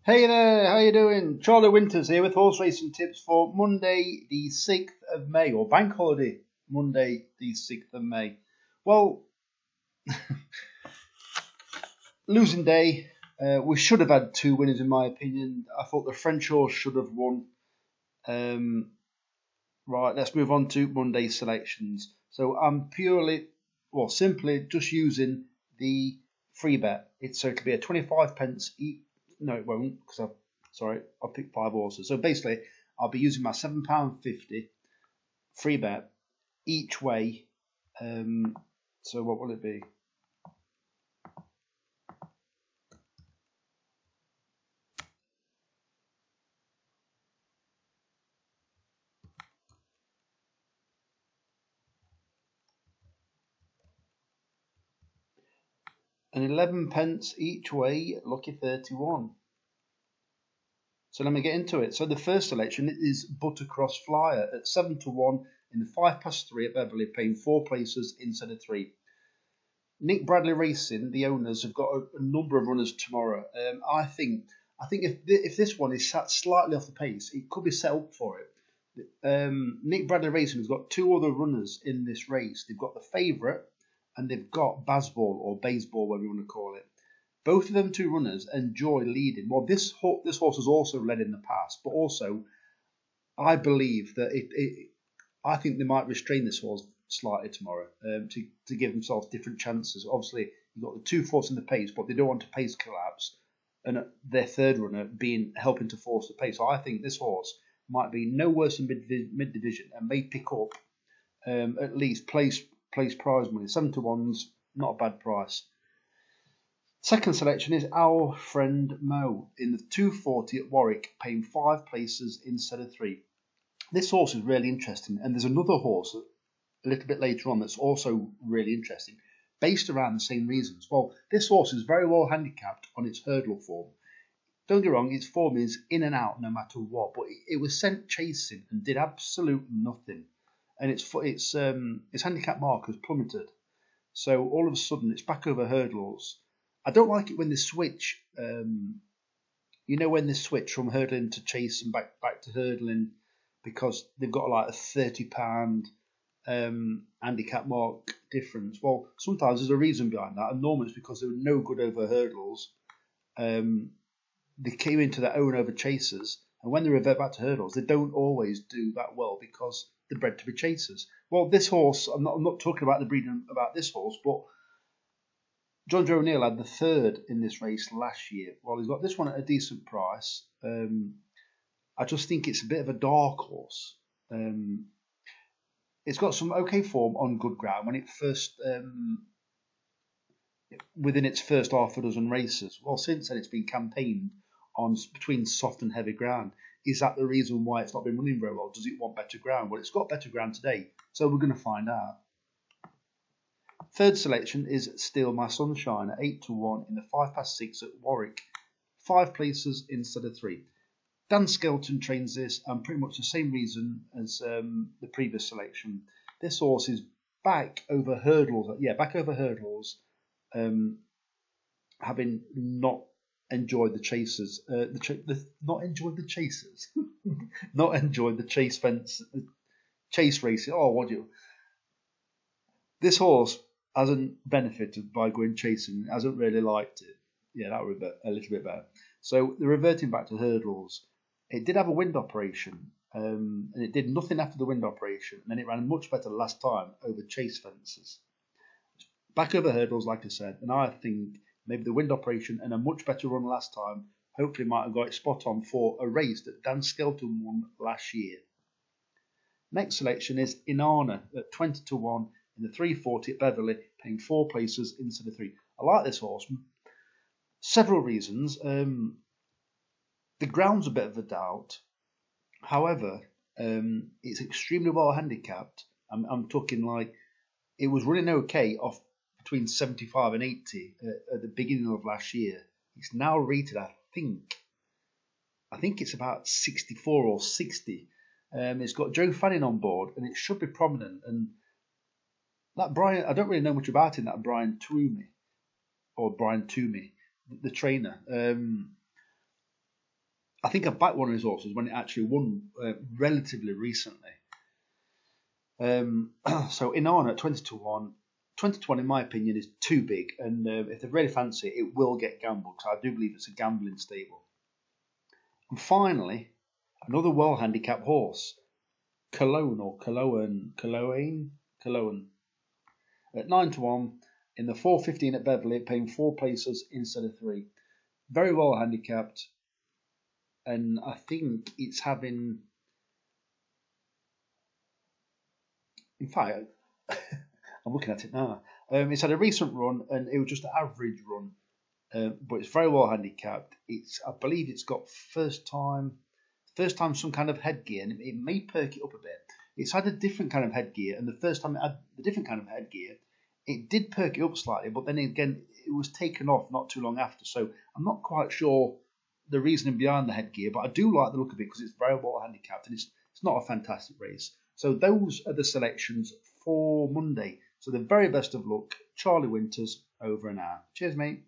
Hey there, how you doing? Charlie Winters here with horse racing tips for Monday the 6th of May, or bank holiday Monday the 6th of May. Well, losing day, we should have had two winners in my opinion. I thought the French horse should have won. Right, let's move on to Monday selections. So I'm simply just using the free bet. So it'll be a 25 pence each. No, it won't, because I'll pick five horses. So basically, I'll be using my £7.50 free bet each way. So what will it be? And 11 pence each way, lucky 31. So let me get into it. So the first selection is Buttercross Flyer at 7-1 in the 3 at Beverley, paying four places instead of three. Nick Bradley Racing, the owners, have got a number of runners tomorrow. I think if this one is sat slightly off the pace, it could be set up for it. Nick Bradley Racing has got two other runners in this race. They've got the favourite and they've got Baseball or Baseball, whatever you want to call it. Both of them two runners enjoy leading. Well, this horse has also led in the past, but also I believe that I think they might restrain this horse slightly tomorrow to give themselves different chances. Obviously, you've got the two force in the pace, but they don't want to pace collapse, and their third runner helping to force the pace. So I think this horse might be no worse than mid division and may pick up at least place prize money. 7-1's not a bad price. Second selection is Our Friend Mo in the 240 at Warwick, paying five places instead of three. This horse is really interesting, and there's another horse a little bit later on that's also really interesting, based around the same reasons. Well, this horse is very well handicapped on its hurdle form. Don't get me wrong, its form is in and out no matter what, but it was sent chasing and did absolutely nothing, and its handicap mark has plummeted. So all of a sudden, it's back over hurdles. I don't like it when they switch. When they switch from hurdling to chase and back to hurdling, because they've got like a £30 handicap mark difference. Well, sometimes there's a reason behind that, and normally it's because they were no good over hurdles. They came into their own over chasers, and when they revert back to hurdles, they don't always do that well because they're bred to be chasers. Well, this horse, I'm not talking about the breeding about this horse, but John Joe O'Neill had the third in this race last year. Well, he's got this one at a decent price. I just think it's a bit of a dark horse. It's got some okay form on good ground when it first, within its first half a dozen races. Well, since then it's been campaigned on between soft and heavy ground. Is that the reason why it's not been running very well? Does it want better ground? Well, it's got better ground today, so we're going to find out. Third selection is Steal My Sunshine at 8-1 in the 6 at Warwick. Five places instead of three. Dan Skelton trains this, and pretty much the same reason as the previous selection. This horse is back over hurdles. Yeah, back over hurdles, having not enjoyed the chasers. Not enjoyed the chasers. Not enjoyed the chase racing. Oh, what do you? This horse hasn't benefited by going chasing. Hasn't really liked it. Yeah, that would be a little bit better. So they're reverting back to hurdles. It did have a wind operation, and it did nothing after the wind operation, and then it ran much better last time over chase fences. Back over hurdles, like I said, and I think maybe the wind operation and a much better run last time hopefully might have got it spot on for a race that Dan Skelton won last year. Next selection is Inanna at 20-1 in the 340 at Beverley, paying four places instead of three. I like this horse. Several reasons. The ground's a bit of a doubt. However, it's extremely well handicapped. I'm talking like it was running okay off between 75 and 80 at the beginning of last year. It's now rated, I think it's about 64 or 60. It's got Joe Fanning on board, and it should be prominent. And that Brian, I don't really know much about him. That Brian Toomey, the trainer. I think I backed one of his horses when it actually won relatively recently. So Inanna at 20 to 1. 20 to 1, in my opinion, is too big. And if they really fancy it, it will get gambled. Because I do believe it's a gambling stable. And finally, another well-handicapped horse. Cologne at 9 to 1 in the 4:15 at Beverley, paying 4 places instead of 3. Very well handicapped, and I think it's having. In fact, I'm looking at it now. It's had a recent run, and it was just an average run, but it's very well handicapped. I believe it's got first time some kind of headgear, and it may perk it up a bit. It's had a different kind of headgear, and the first time it had the different kind of headgear, it did perk it up slightly, but then again, it was taken off not too long after. So I'm not quite sure the reasoning behind the headgear, but I do like the look of it because it's very well handicapped, and it's not a fantastic race. So those are the selections for Monday. So the very best of luck, Charlie Winters, over and out. Cheers, mate.